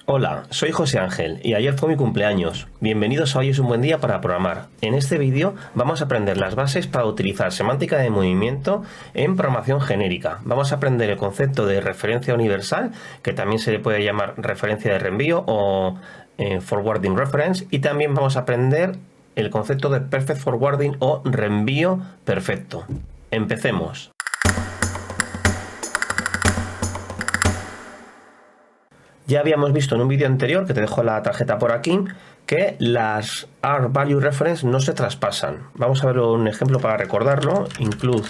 Hola, soy José Ángel y ayer fue mi cumpleaños. Bienvenidos a Hoy es un buen día para programar. En este vídeo vamos a aprender las bases para utilizar semántica de movimiento en programación genérica. Vamos a aprender el concepto de referencia universal, que también se le puede llamar referencia de reenvío o forwarding reference, y también vamos a aprender el concepto de perfect forwarding o reenvío perfecto. Empecemos. Ya habíamos visto en un vídeo anterior, que te dejo la tarjeta por aquí, que las R-Value Reference no se traspasan. Vamos a ver un ejemplo para recordarlo. Include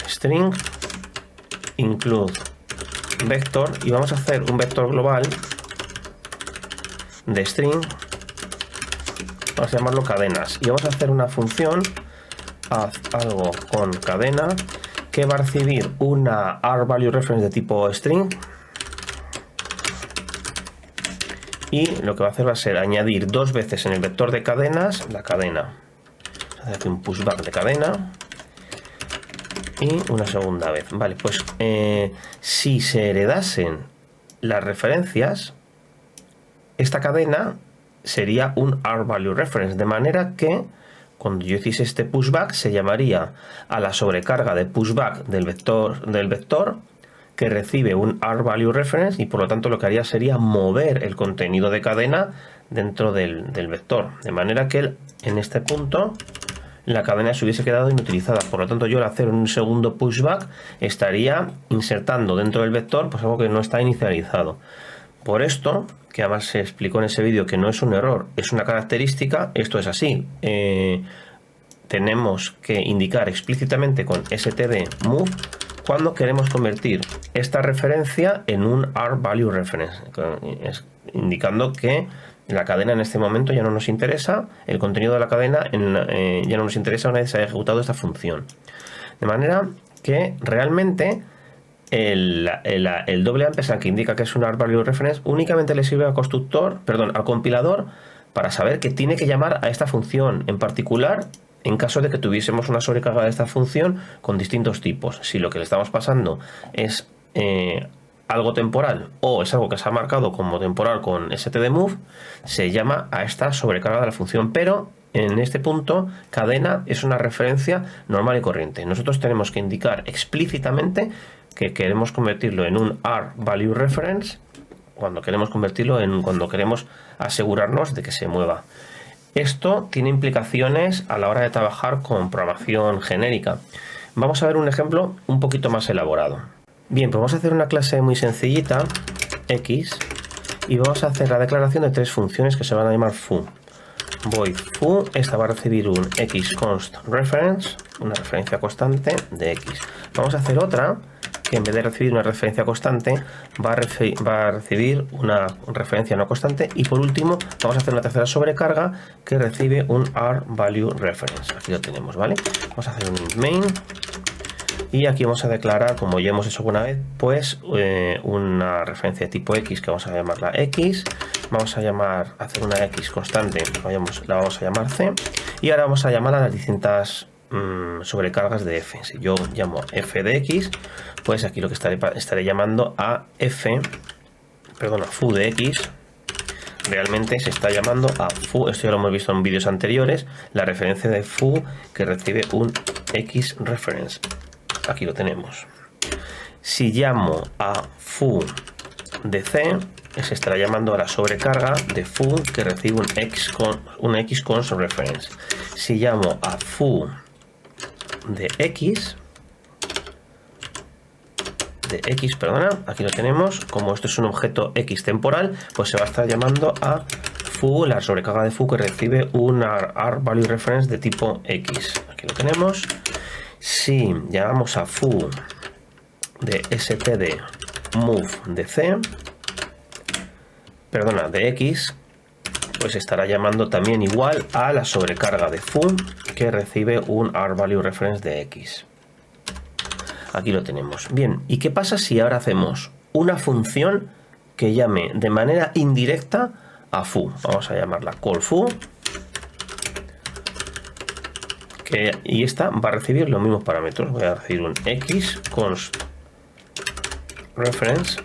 string, include vector, y vamos a hacer un vector global de string, vamos a llamarlo cadenas, y vamos a hacer una función, haz algo con cadena, que va a recibir una R-Value Reference de tipo string, y lo que va a hacer va a ser añadir dos veces en el vector de cadenas la cadena. Hace aquí un pushback de cadena y una segunda vez. Vale, pues si se heredasen las referencias, esta cadena sería un R-Value Reference, de manera que cuando yo hiciese este pushback se llamaría a la sobrecarga de pushback del vector que recibe un R-Value Reference, y por lo tanto lo que haría sería mover el contenido de cadena dentro del vector, de manera que en este punto la cadena se hubiese quedado inutilizada. Por lo tanto, yo al hacer un segundo pushback estaría insertando dentro del vector pues algo que no está inicializado. Por esto, que además se explicó en ese vídeo que no es un error, es una característica, esto es así. Tenemos que indicar explícitamente con std-move cuando queremos convertir esta referencia en un R-Value Reference, indicando que la cadena en este momento ya no nos interesa, el contenido de la cadena ya no nos interesa una vez se haya ejecutado esta función. De manera que realmente el doble ampersand, que indica que es un R-Value Reference, únicamente le sirve al compilador para saber que tiene que llamar a esta función en particular, en caso de que tuviésemos una sobrecarga de esta función con distintos tipos. Si lo que le estamos pasando es algo temporal o es algo que se ha marcado como temporal con std-move, se llama a esta sobrecarga de la función, pero en este punto cadena es una referencia normal y corriente. Nosotros tenemos que indicar explícitamente que queremos convertirlo en un R-Value Reference cuando queremos cuando queremos asegurarnos de que se mueva. Esto tiene implicaciones a la hora de trabajar con programación genérica. Vamos a ver un ejemplo un poquito más elaborado. Bien, pues vamos a hacer una clase muy sencillita, x, y vamos a hacer la declaración de tres funciones que se van a llamar foo. Void foo, esta va a recibir un xConstReference, una referencia constante de x. Vamos a hacer otra que en vez de recibir una referencia constante va a recibir una referencia no constante, y por último vamos a hacer una tercera sobrecarga que recibe un R-Value Reference. Aquí lo tenemos, ¿vale? Vamos a hacer un main y aquí vamos a declarar, como ya hemos hecho alguna vez, pues una referencia de tipo x que vamos a llamarla x. Vamos a hacer una x constante, la vamos a llamar c, y ahora vamos a llamar a las distintas sobrecargas de f. Si yo llamo f de x, pues aquí lo que estaré llamando a foo de x. Realmente se está llamando a foo, esto ya lo hemos visto en vídeos anteriores, la referencia de foo que recibe un x reference. Aquí lo tenemos. Si llamo a foo de c, se estará llamando a la sobrecarga de foo que recibe un xconst reference. Si llamo a foo de x, aquí lo tenemos, como esto es un objeto x temporal, pues se va a estar llamando a foo, la sobrecarga de foo que recibe un R-Value Reference de tipo x. Aquí lo tenemos. Si llamamos a foo de std-move de x, pues estará llamando también igual a la sobrecarga de foo que recibe un R-Value Reference de x. Aquí lo tenemos. Bien, ¿y qué pasa si ahora hacemos una función que llame de manera indirecta a foo? Vamos a llamarla callFoo, y esta va a recibir los mismos parámetros. Voy a recibir un xConstReference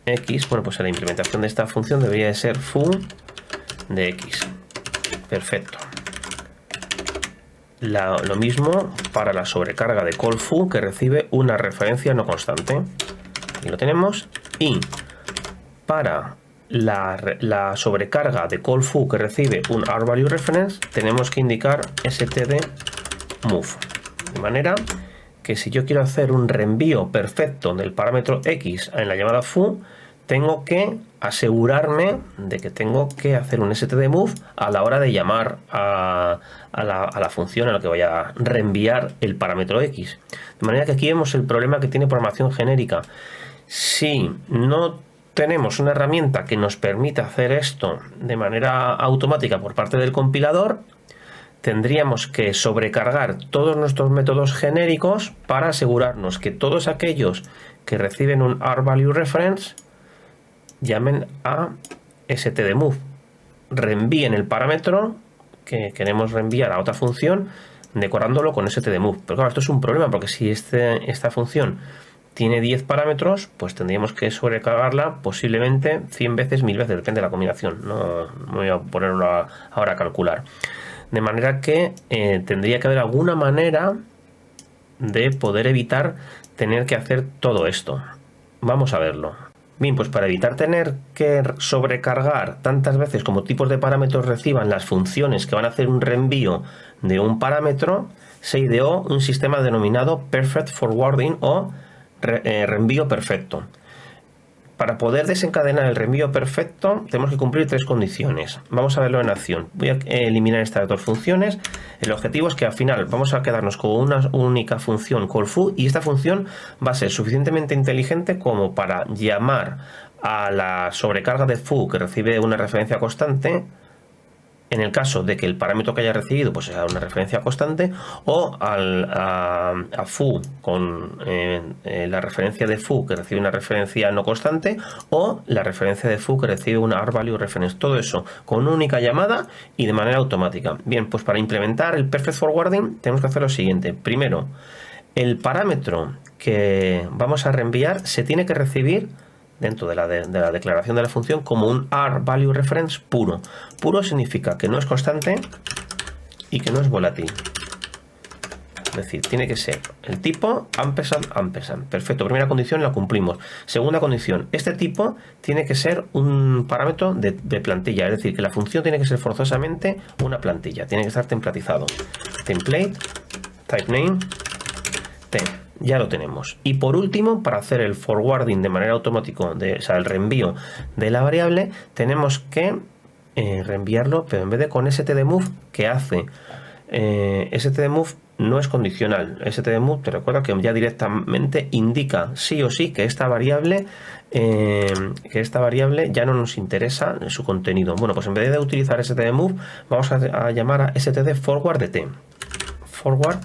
x, bueno, pues la implementación de esta función debería de ser foo de x. Perfecto. Lo mismo para la sobrecarga de call foo, que recibe una referencia no constante. Aquí lo tenemos. Y para la sobrecarga de call foo que recibe un rValueReference, tenemos que indicar std_move. De manera que si yo quiero hacer un reenvío perfecto del parámetro x en la llamada foo, tengo que asegurarme de que tengo que hacer un std_move a la hora de llamar a la función a la que voy a reenviar el parámetro x. De manera que aquí vemos el problema que tiene programación genérica. Si no tenemos una herramienta que nos permita hacer esto de manera automática por parte del compilador, tendríamos que sobrecargar todos nuestros métodos genéricos para asegurarnos que todos aquellos que reciben un rValueReference llamen a std_move, reenvíen el parámetro que queremos reenviar a otra función decorándolo con std_move. Pero claro, esto es un problema, porque si esta función tiene 10 parámetros, pues tendríamos que sobrecargarla posiblemente 100 veces, 1000 veces, depende de la combinación. No voy a ponerlo ahora a calcular. De manera que tendría que haber alguna manera de poder evitar tener que hacer todo esto. Vamos a verlo. Bien, pues para evitar tener que sobrecargar tantas veces como tipos de parámetros reciban las funciones que van a hacer un reenvío de un parámetro, se ideó un sistema denominado Perfect Forwarding o reenvío perfecto. Para poder desencadenar el reenvío perfecto tenemos que cumplir 3 condiciones. Vamos a verlo en acción. Voy a eliminar estas 2 funciones. El objetivo es que al final vamos a quedarnos con una única función call foo, y esta función va a ser suficientemente inteligente como para llamar a la sobrecarga de foo que recibe una referencia constante, en el caso de que el parámetro que haya recibido pues sea una referencia constante, o a foo con la referencia de foo que recibe una referencia no constante, o la referencia de foo que recibe una rValueReference. Todo eso con una única llamada y de manera automática. Bien, pues para implementar el Perfect Forwarding tenemos que hacer lo siguiente. Primero, el parámetro que vamos a reenviar se tiene que recibir dentro de la declaración de la función como un rValueReference puro. Puro significa que no es constante y que no es volátil. Es decir, tiene que ser el tipo ampersand. Perfecto, primera condición la cumplimos. Segunda condición, este tipo tiene que ser un parámetro de plantilla, es decir, que la función tiene que ser forzosamente una plantilla, tiene que estar templatizado. Template, type name, temp. Ya lo tenemos. Y por último, para hacer el forwarding de manera automática, o sea, el reenvío de la variable, tenemos que reenviarlo, pero en vez de con std_move, que hace std_move no es condicional. std_move, te recuerdo que ya directamente indica sí o sí que esta variable ya no nos interesa en su contenido. Bueno, pues en vez de utilizar std_move, vamos a llamar a std_forward de t. Forward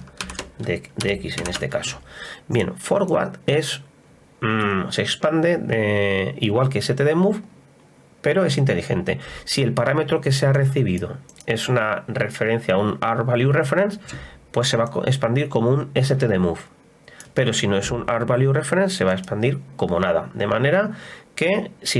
de x en este caso. Bien, forward se expande igual que std_move, pero es inteligente. Si el parámetro que se ha recibido es una referencia a un rValueReference, pues se va a expandir como un std_move. Pero si no es un rValueReference, se va a expandir como nada. De manera que si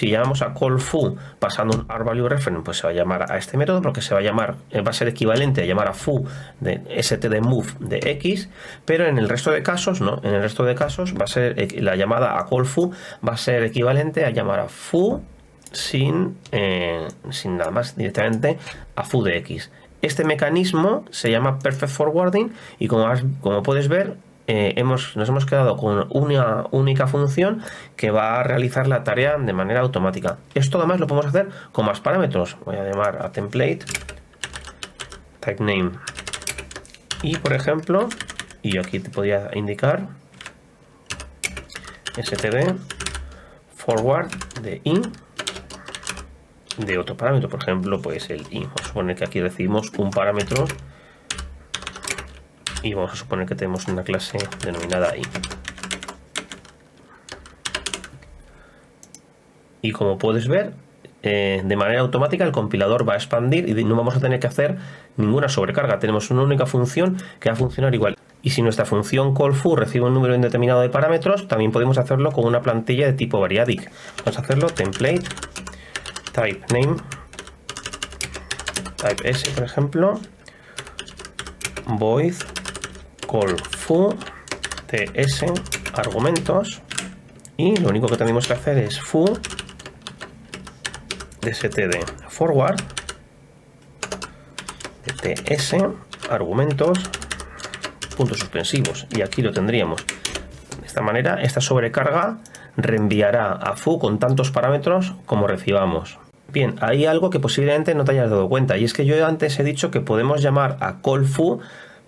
llamamos a call foo pasando un rValueReference, pues se va a llamar a este método, porque se va a ser equivalente a llamar a foo de std_move de x, pero en el resto de casos no. En el resto de casos va a ser la llamada a call foo va a ser equivalente a llamar a foo sin nada más, directamente a foo de x. Este mecanismo se llama Perfect Forwarding y como puedes ver, nos hemos quedado con una única función que va a realizar la tarea de manera automática. Esto además lo podemos hacer con más parámetros. Voy a llamar a template, type name, y por ejemplo, y yo aquí te podría indicar std forward de in de otro parámetro, por ejemplo, pues el in. Vamos a suponer que aquí recibimos un parámetro y vamos a suponer que tenemos una clase denominada in. Y como puedes ver, de manera automática el compilador va a expandir y no vamos a tener que hacer ninguna sobrecarga. Tenemos una única función que va a funcionar igual. Y si nuestra función callFoo recibe un número indeterminado de parámetros, también podemos hacerlo con una plantilla de tipo variadic. Vamos a hacerlo template type name type s, por ejemplo, void callFoo ts argumentos, y lo único que tenemos que hacer es foo de std forward de ts argumentos puntos suspensivos, y aquí lo tendríamos. De esta manera, esta sobrecarga reenviará a foo con tantos parámetros como recibamos. Bien, hay algo que posiblemente no te hayas dado cuenta, y es que yo antes he dicho que podemos llamar a callFoo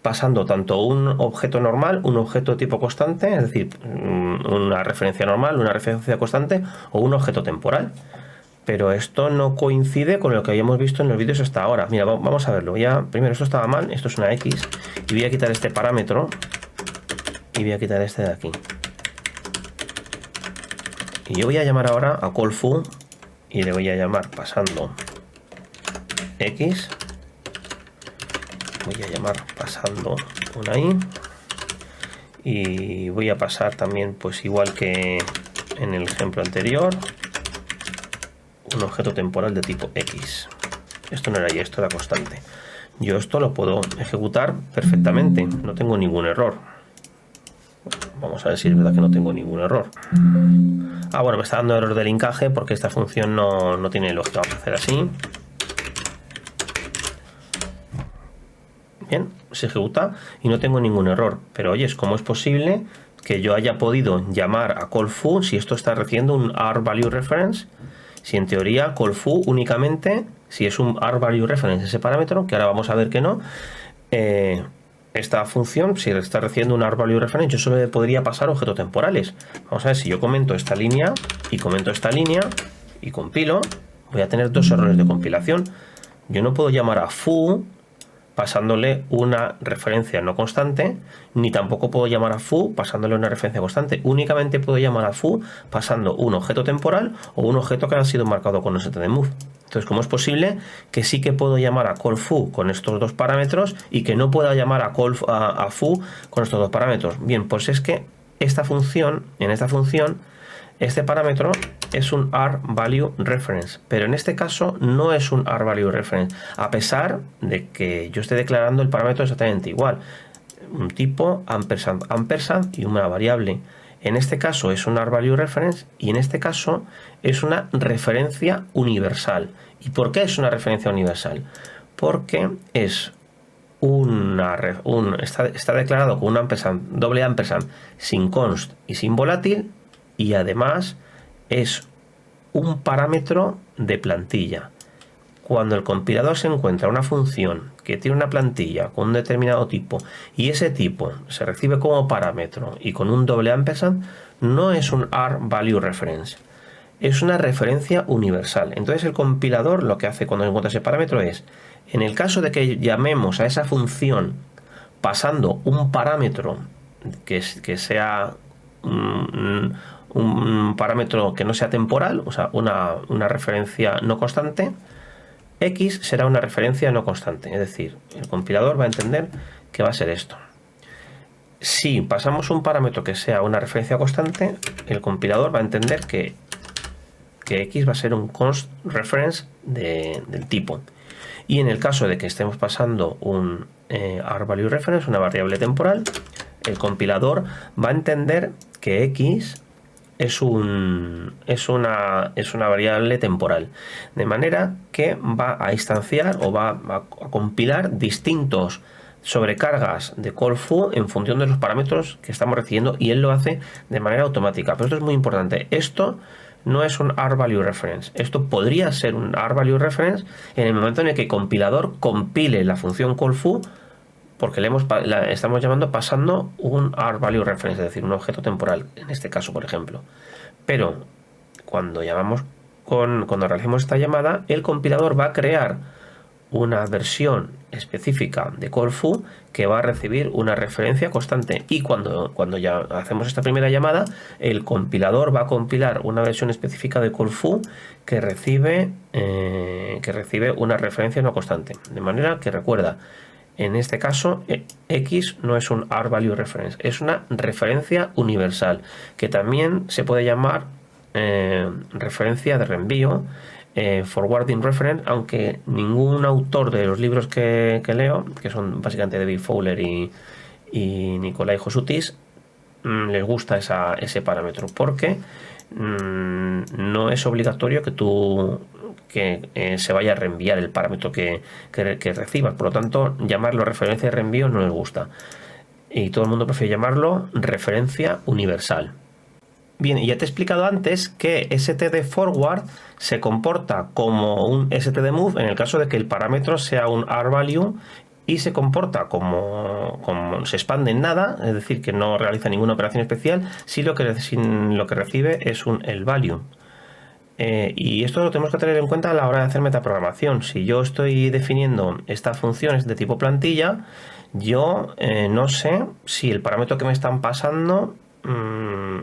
pasando tanto un objeto normal, un objeto tipo constante, es decir, una referencia normal, una referencia constante, o un objeto temporal. Pero esto no coincide con lo que habíamos visto en los vídeos hasta ahora. Mira, vamos a verlo. Primero, esto estaba mal, esto es una X, y voy a quitar este parámetro, y voy a quitar este de aquí. Y yo voy a llamar ahora a callFoo, y le voy a llamar pasando X, voy a llamar pasando una I, y voy a pasar también, pues igual que en el ejemplo anterior, un objeto temporal de tipo X. Esto no era Y, esto era constante. Yo esto lo puedo ejecutar perfectamente, no tengo ningún error. Vamos a ver si es verdad que no tengo ningún error. Bueno, me está dando error del encaje porque esta función no tiene lógica. Vamos a hacer así. Bien, se ejecuta y no tengo ningún error. Pero oye, ¿cómo es posible que yo haya podido llamar a callFoo si esto está recibiendo un R-value-reference? Si en teoría callFoo únicamente, si es un R-value-reference ese parámetro, que ahora vamos a ver que no, esta función, si está recibiendo un R-value-reference, yo solo le podría pasar objetos temporales. Vamos a ver, si yo comento esta línea y comento esta línea y compilo, voy a tener dos errores de compilación. Yo no puedo llamar a foo pasándole una referencia no constante, ni tampoco puedo llamar a foo pasándole una referencia constante. Únicamente puedo llamar a foo pasando un objeto temporal o un objeto que ha sido marcado con stdmove. Entonces, ¿cómo es posible que sí que puedo llamar a callFoo con estos dos parámetros y que no pueda llamar a foo con estos dos parámetros? Bien, pues es que en esta función, este parámetro es un R-value-reference, pero en este caso no es un R-value-reference, a pesar de que yo esté declarando el parámetro exactamente igual, un tipo ampersand y una variable. En este caso es un R-value-reference y en este caso es una referencia universal. ¿Y por qué es una referencia universal? Porque es está declarado con un ampersand, doble ampersand, sin const y sin volátil, y además es un parámetro de plantilla. Cuando el compilador se encuentra una función que tiene una plantilla con un determinado tipo y ese tipo se recibe como parámetro y con un doble ampersand, no es un R-value-reference, es una referencia universal. Entonces el compilador lo que hace cuando encuentra ese parámetro es, en el caso de que llamemos a esa función pasando un parámetro que sea un parámetro que no sea temporal, o sea, una referencia no constante, X será una referencia no constante, es decir, el compilador va a entender que va a ser esto. Si pasamos un parámetro que sea una referencia constante, el compilador va a entender que X va a ser un const reference del tipo. Y en el caso de que estemos pasando un R-value-reference, una variable temporal, el compilador va a entender que X es una variable temporal, de manera que va a instanciar o va a compilar distintos sobrecargas de callFoo en función de los parámetros que estamos recibiendo, y él lo hace de manera automática. Pero esto es muy importante, esto no es un R-value-reference, esto podría ser un R-value-reference en el momento en el que el compilador compile la función callFoo, porque estamos llamando pasando un R-value-reference, es decir, un objeto temporal, en este caso, por ejemplo. Pero cuando realicemos esta llamada, el compilador va a crear una versión específica de callFoo que va a recibir una referencia constante, y cuando ya hacemos esta primera llamada, el compilador va a compilar una versión específica de callFoo que recibe una referencia no constante. De manera que recuerda, En este caso, X no es un R-Value Reference, es una referencia universal, que también se puede llamar referencia de reenvío, forwarding reference, aunque ningún autor de los libros que leo, que son básicamente David Fowler y Nikolai Josutis, les gusta ese parámetro, porque no es obligatorio que se vaya a reenviar el parámetro que recibas. Por lo tanto, llamarlo referencia de reenvío no les gusta. Y todo el mundo prefiere llamarlo referencia universal. Bien, y ya te he explicado antes que std forward se comporta como un std move en el caso de que el parámetro sea un R-value y se comporta como se expande en nada, es decir, que no realiza ninguna operación especial, si lo que recibe es un el value. Y esto lo tenemos que tener en cuenta a la hora de hacer metaprogramación. Si yo estoy definiendo estas funciones de tipo plantilla, yo no sé si el parámetro que me están pasando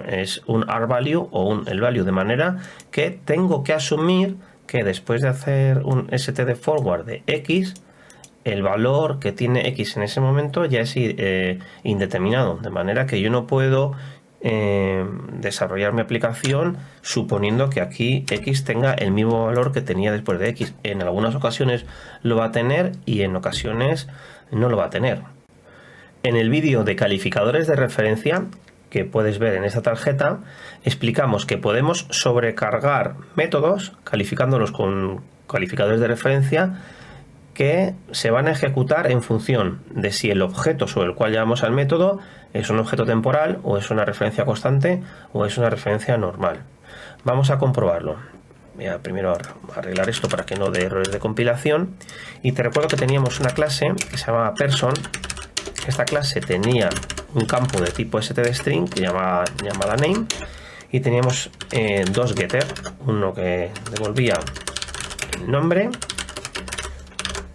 es un R-value o un el value, de manera que tengo que asumir que después de hacer un std forward de X, el valor que tiene X en ese momento ya es indeterminado, de manera que yo no puedo desarrollar mi aplicación suponiendo que aquí X tenga el mismo valor que tenía después de X. En algunas ocasiones lo va a tener y en ocasiones no lo va a tener. En el vídeo de calificadores de referencia que puedes ver en esta tarjeta, explicamos que podemos sobrecargar métodos calificándolos con calificadores de referencia que se van a ejecutar en función de si el objeto sobre el cual llamamos al método es un objeto temporal o es una referencia constante o es una referencia normal. Vamos a comprobarlo. Voy a primero arreglar esto para que no dé errores de compilación. Y te recuerdo que teníamos una clase que se llamaba person. Esta clase tenía un campo de tipo stdstring que llamada name, y teníamos dos getter, uno que devolvía el nombre,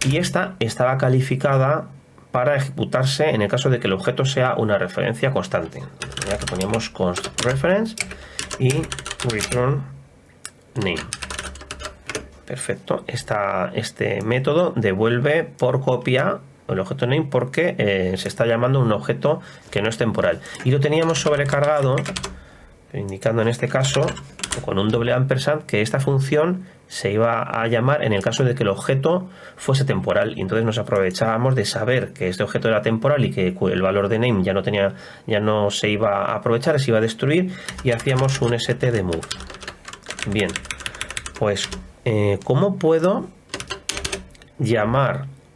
y esta estaba calificada para ejecutarse en el caso de que el objeto sea una referencia constante. Ya que poníamos const reference y return name. Perfecto. Este método devuelve por copia el objeto name porque se está llamando un objeto que no es temporal. Y lo teníamos sobrecargado, indicando en este caso con un doble ampersand que esta función se iba a llamar en el caso de que el objeto fuese temporal, y entonces nos aprovechábamos de saber que este objeto era temporal y que el valor de name ya no se iba a aprovechar, se iba a destruir, y hacíamos un std move. Bien, pues ¿cómo puedo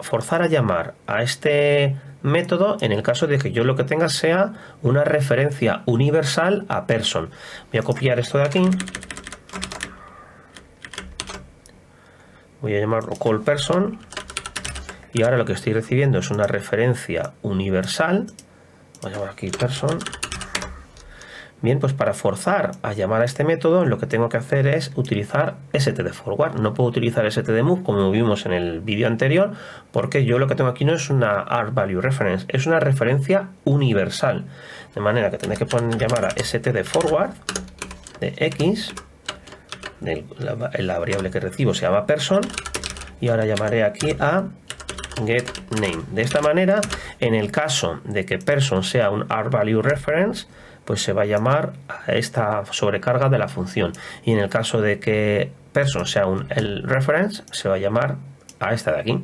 forzar a llamar a este método en el caso de que yo lo que tenga sea una referencia universal a person? Voy a copiar esto de aquí, voy a llamarlo call person, y ahora lo que estoy recibiendo es una referencia universal. Voy a llamar aquí person. Bien, pues para forzar a llamar a este método lo que tengo que hacer es utilizar std forward. No puedo utilizar std move como vimos en el vídeo anterior, porque yo lo que tengo aquí no es una R-value reference, es una referencia universal. De manera que tendré que llamar a std forward de X, la variable que recibo se llama person, y ahora llamaré aquí a getName. De esta manera, en el caso de que person sea un R-value reference, pues se va a llamar a esta sobrecarga de la función, y en el caso de que person sea un el reference, se va a llamar a esta de aquí.